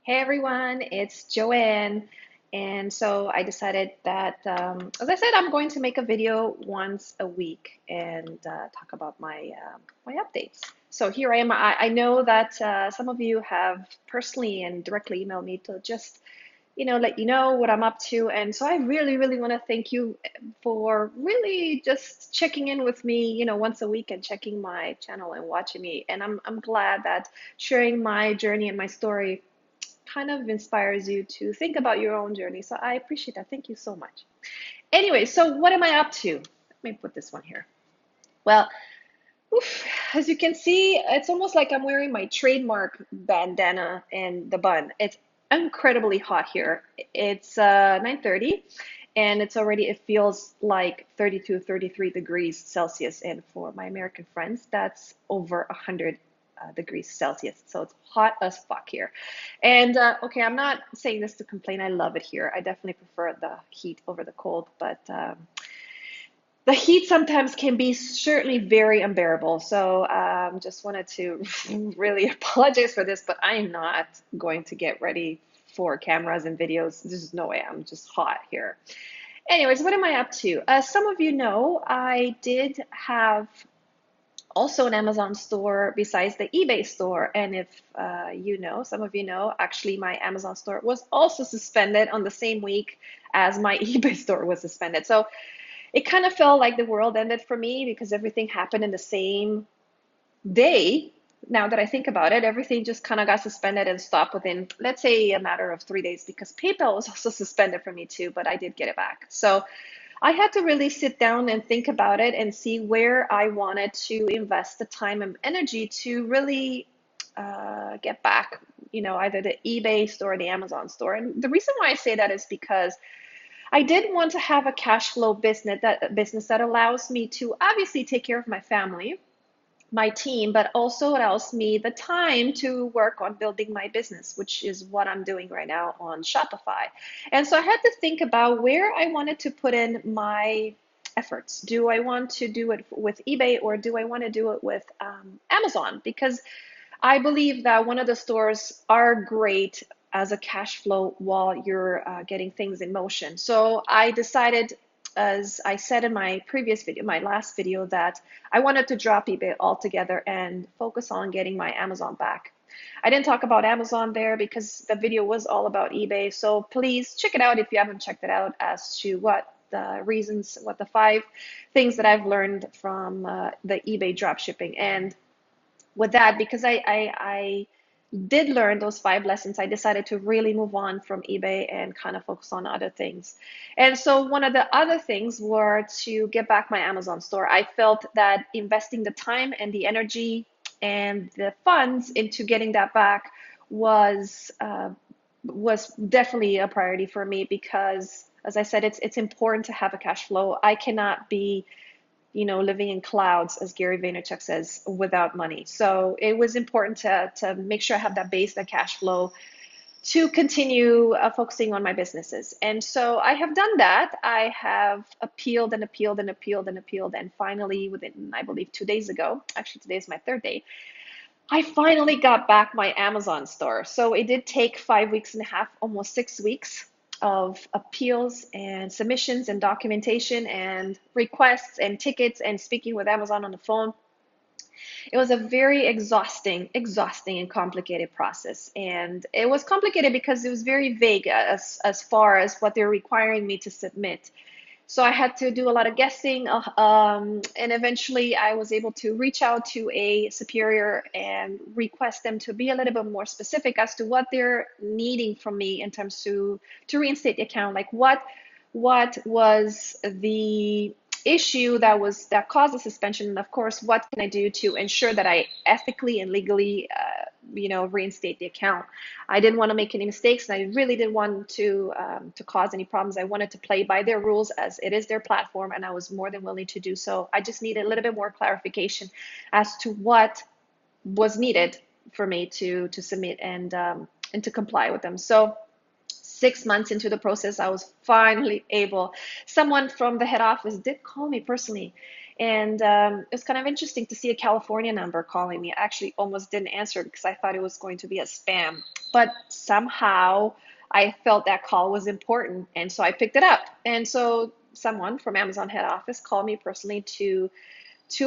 Hey everyone, it's Joanne. And so I decided that, as I said, I'm going to make a video once a week and talk about my updates. So here I am. I know that some of you have personally and directly emailed me to just, let you know what I'm up to. And so I really, really want to thank you for really just checking in with me, once a week and checking my channel and watching me. And I'm glad that sharing my journey and my story kind of inspires you to think about your own journey. So I appreciate that. Thank you so much. Anyway, so what am I up to? Let me put this one here. Well, oof, as you can see, it's almost like I'm wearing my trademark bandana and the bun. It's incredibly hot here. It's 9:30 and it feels like 32, 33 degrees Celsius. And for my American friends, that's over 100 degrees Celsius. So it's hot as fuck here. And okay, I'm not saying this to complain. I love it here. I definitely prefer the heat over the cold, but the heat sometimes can be certainly very unbearable. So just wanted to really apologize for this, but I am not going to get ready for cameras and videos. There's no way. I'm just hot here. Anyways, what am I up to? Some of you know I did have also an Amazon store besides the eBay store. And if some of you know, actually my Amazon store was also suspended on the same week as my eBay store was suspended. So it kind of felt like the world ended for me because everything happened in the same day. Now that I think about it, everything just kind of got suspended and stopped within, let's say, a matter of 3 days because PayPal was also suspended for me too, but I did get it back. So I had to really sit down and think about it and see where I wanted to invest the time and energy to really get back, either the eBay store or the Amazon store. And the reason why I say that is because I did want to have a cash flow business that allows me to obviously take care of my family, my team, but also allows me the time to work on building my business, which is what I'm doing right now on Shopify. And so I had to think about where I wanted to put in my efforts. Do I want to do it with eBay or do I want to do it with Amazon? Because I believe that one of the stores are great as a cash flow while you're getting things in motion. So I decided, as I said in my previous video, my last video, that I wanted to drop eBay altogether and focus on getting my Amazon back. I didn't talk about Amazon there because the video was all about eBay. So please check it out if you haven't checked it out as to what the 5 things that I've learned from the eBay dropshipping. And with that, because I did learn those 5 lessons, I decided to really move on from eBay and kind of focus on other things. And so one of the other things were to get back my Amazon store. I felt that investing the time and the energy and the funds into getting that back was definitely a priority for me because, as I said, it's important to have a cash flow. I cannot be living in clouds, as Gary Vaynerchuk says, without money. So it was important to make sure I have that base, that cash flow to continue focusing on my businesses. And so I have done that. I have appealed and appealed and appealed and appealed. And finally, within, I believe, 2 days ago, actually today is my third day, I finally got back my Amazon store. So it did take 5 weeks and a half, almost 6 weeks of appeals and submissions and documentation and requests and tickets and speaking with Amazon on the phone. It was a very exhausting and complicated process. And it was complicated because it was very vague as far as what they're requiring me to submit. So I had to do a lot of guessing, and eventually I was able to reach out to a superior and request them to be a little bit more specific as to what they're needing from me in terms to reinstate the account. Like what was the issue that caused the suspension, and of course, what can I do to ensure that I ethically and legally, reinstate the account. I didn't want to make any mistakes, and I really didn't want to cause any problems. I wanted to play by their rules as it is their platform, and I was more than willing to do so. I just needed a little bit more clarification as to what was needed for me to submit and to comply with them. So 6 months into the process, I was finally able. Someone from the head office did call me personally And it's kind of interesting to see a California number calling me. I actually almost didn't answer because I thought it was going to be a spam. But somehow I felt that call was important. And so I picked it up. And so someone from Amazon head office called me personally to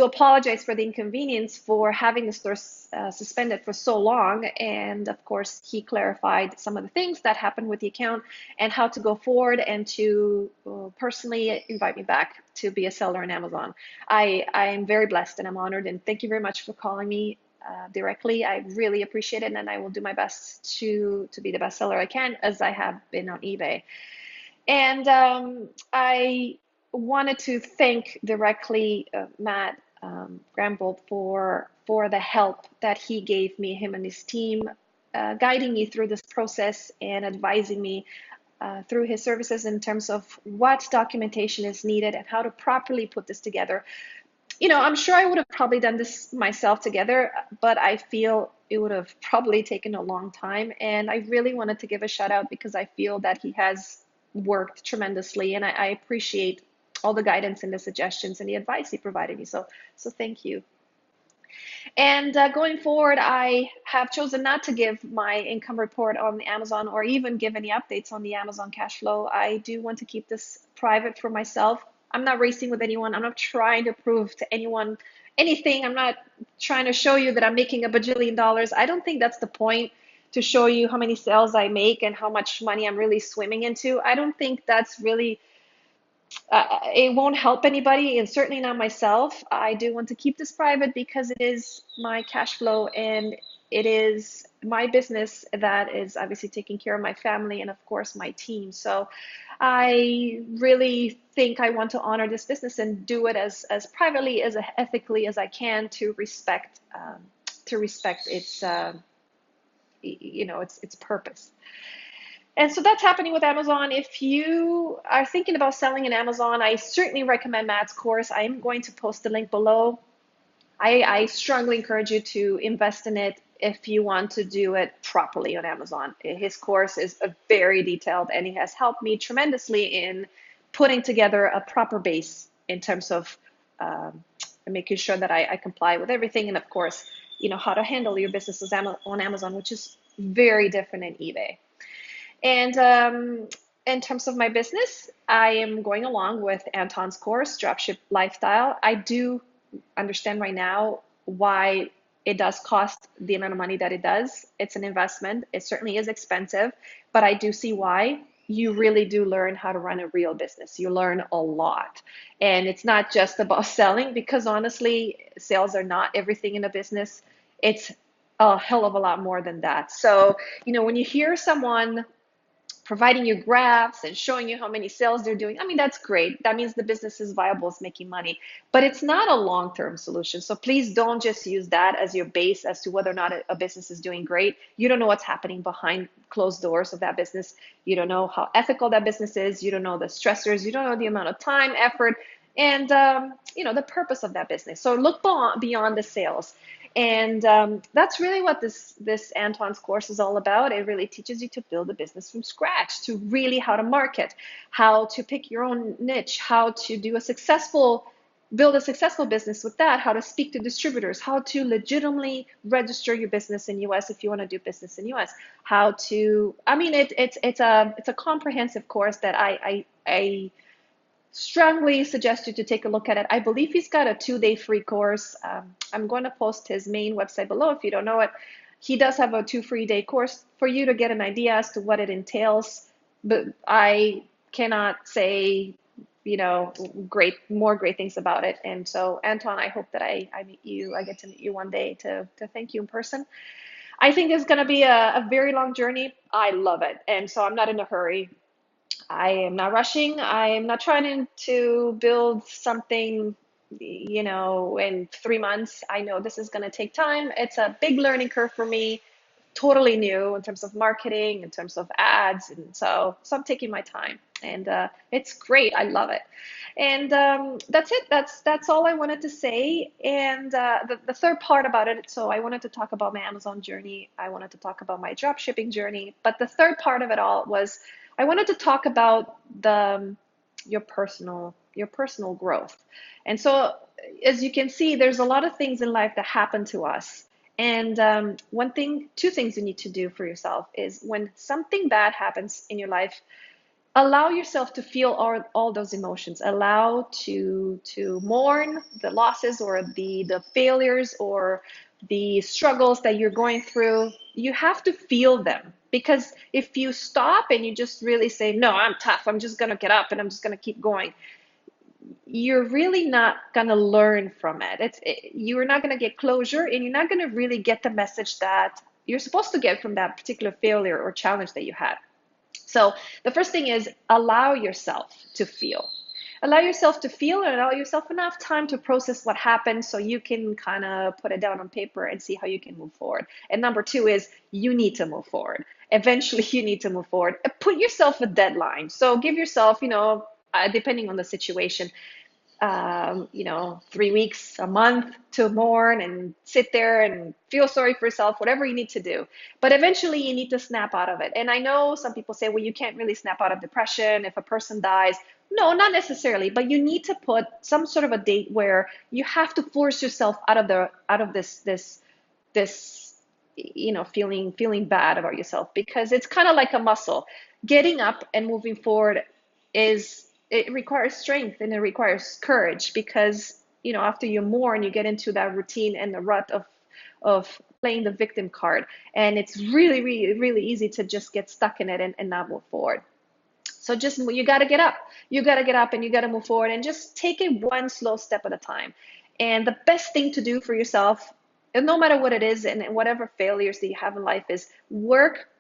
apologize for the inconvenience for having the store suspended for so long. And of course, he clarified some of the things that happened with the account and how to go forward and to personally invite me back to be a seller on Amazon. I am very blessed and I'm honored. And thank you very much for calling me directly. I really appreciate it. And I will do my best to be the best seller I can, as I have been on eBay. And I wanted to thank directly Matt Grambold for the help that he gave me, him and his team, guiding me through this process and advising me through his services in terms of what documentation is needed and how to properly put this together. I'm sure I would have probably done this myself together, but I feel it would have probably taken a long time. And I really wanted to give a shout out because I feel that he has worked tremendously, and I appreciate all the guidance and the suggestions and the advice he provided me. So thank you. And going forward, I have chosen not to give my income report on the Amazon or even give any updates on the Amazon cash flow. I do want to keep this private for myself. I'm not racing with anyone. I'm not trying to prove to anyone anything. I'm not trying to show you that I'm making a bajillion dollars. I don't think that's the point, to show you how many sales I make and how much money I'm really swimming into. I don't think that's really it won't help anybody, and certainly not myself. I do want to keep this private because it is my cash flow and it is my business that is obviously taking care of my family and, of course, my team. So I really think I want to honor this business and do it as privately, as ethically as I can to respect its its purpose. And so that's happening with Amazon. If you are thinking about selling in Amazon, I certainly recommend Matt's course. I am going to post the link below. I strongly encourage you to invest in it if you want to do it properly on Amazon. His course is very detailed and he has helped me tremendously in putting together a proper base in terms of making sure that I comply with everything. And of course, how to handle your businesses on Amazon, which is very different in eBay. And in terms of my business, I am going along with Anton's course, Dropship Lifestyle. I do understand right now why it does cost the amount of money that it does. It's an investment. It certainly is expensive, but I do see why. You really do learn how to run a real business. You learn a lot. And it's not just about selling, because honestly, sales are not everything in a business. It's a hell of a lot more than that. So, when you hear someone providing you graphs and showing you how many sales they're doing, I mean, that's great. That means the business is viable, it's making money, but it's not a long-term solution. So please don't just use that as your base as to whether or not a business is doing great. You don't know what's happening behind closed doors of that business. You don't know how ethical that business is. You don't know the stressors. You don't know the amount of time, effort, and the purpose of that business. So look beyond the sales. And that's really what this Anton's course is all about. It really teaches you to build a business from scratch, to really how to market, how to pick your own niche, how to build a successful business with that, how to speak to distributors, how to legitimately register your business in US if you want to do business in US, it's a comprehensive course that I strongly suggest you to take a look at it. I believe he's got a 2-day free course. I'm going to post his main website below if you don't know it. He does have a 2 free day course for you to get an idea as to what it entails. But I cannot say, more great things about it. And so, Anton, I hope that I get to meet you one day to thank you in person. I think it's going to be a very long journey. I love it. And so I'm not in a hurry. I am not rushing. I am not trying to build something, in 3 months. I know this is going to take time. It's a big learning curve for me, totally new in terms of marketing, in terms of ads. And so I'm taking my time, and it's great. I love it. And that's it. That's all I wanted to say. And the third part about it, so I wanted to talk about my Amazon journey. I wanted to talk about my drop shipping journey. But the third part of it all was I wanted to talk about your personal growth. And so as you can see, there's a lot of things in life that happen to us. And two things you need to do for yourself is when something bad happens in your life, allow yourself to feel all those emotions. Allow to mourn the losses or the failures or the struggles that you're going through. You have to feel them, because if you stop and you just really say, no, I'm tough, I'm just going to get up and I'm just going to keep going, you're really not going to learn from it. You're not going to get closure, and you're not going to really get the message that you're supposed to get from that particular failure or challenge that you had. So the first thing is allow yourself to feel. Allow yourself to feel and allow yourself enough time to process what happened so you can kind of put it down on paper and see how you can move forward. And number two is you need to move forward. Eventually, you need to move forward. Put yourself a deadline. So give yourself, depending on the situation, 3 weeks, a month to mourn and sit there and feel sorry for yourself, whatever you need to do. But eventually you need to snap out of it. And I know some people say, well, you can't really snap out of depression if a person dies. No, not necessarily, but you need to put some sort of a date where you have to force yourself out of this feeling bad about yourself, because it's kind of like a muscle. Getting up and moving forward it requires strength and it requires courage, because after you mourn, you get into that routine and the rut of playing the victim card, and it's really, really, really easy to just get stuck in it and not move forward. So you got to get up. You got to get up and you got to move forward and just take it one slow step at a time. And the best thing to do for yourself, and no matter what it is and whatever failures that you have in life, is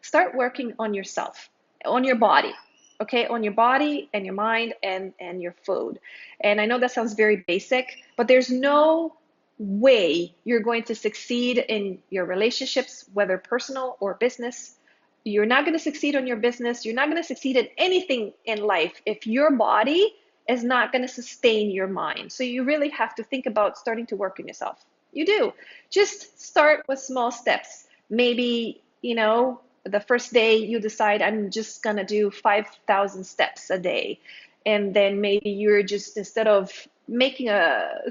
start working on yourself, on your body. Okay, on your body and your mind and your food. And I know that sounds very basic, but there's no way you're going to succeed in your relationships, whether personal or business. You're not going to succeed on your business. You're not going to succeed in anything in life if your body is not going to sustain your mind. So you really have to think about starting to work on yourself. You do. Just start with small steps. Maybe, the first day you decide, I'm just going to do 5,000 steps a day. And then maybe you're just, instead of making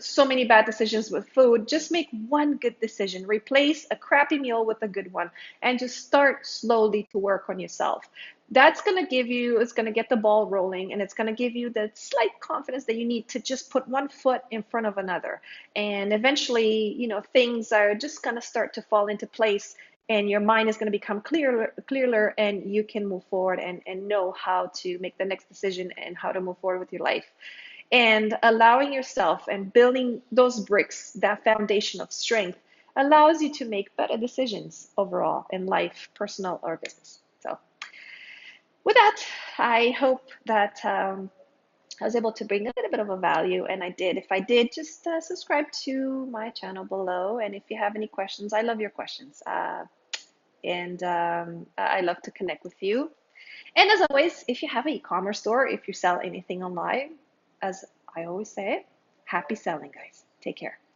so many bad decisions with food, just make one good decision. Replace a crappy meal with a good one, and just start slowly to work on yourself. It's going to get the ball rolling, and it's going to give you the slight confidence that you need to just put one foot in front of another. And eventually, things are just going to start to fall into place, and your mind is going to become clearer, and you can move forward and know how to make the next decision and how to move forward with your life. And allowing yourself and building those bricks, that foundation of strength, allows you to make better decisions overall in life, personal or business. So with that, I hope that I was able to bring a little bit of a value, and I did. If I did, just subscribe to my channel below. And if you have any questions, I love your questions. And I love to connect with you. And as always, if you have an e-commerce store, if you sell anything online, as I always say, happy selling, guys. Take care.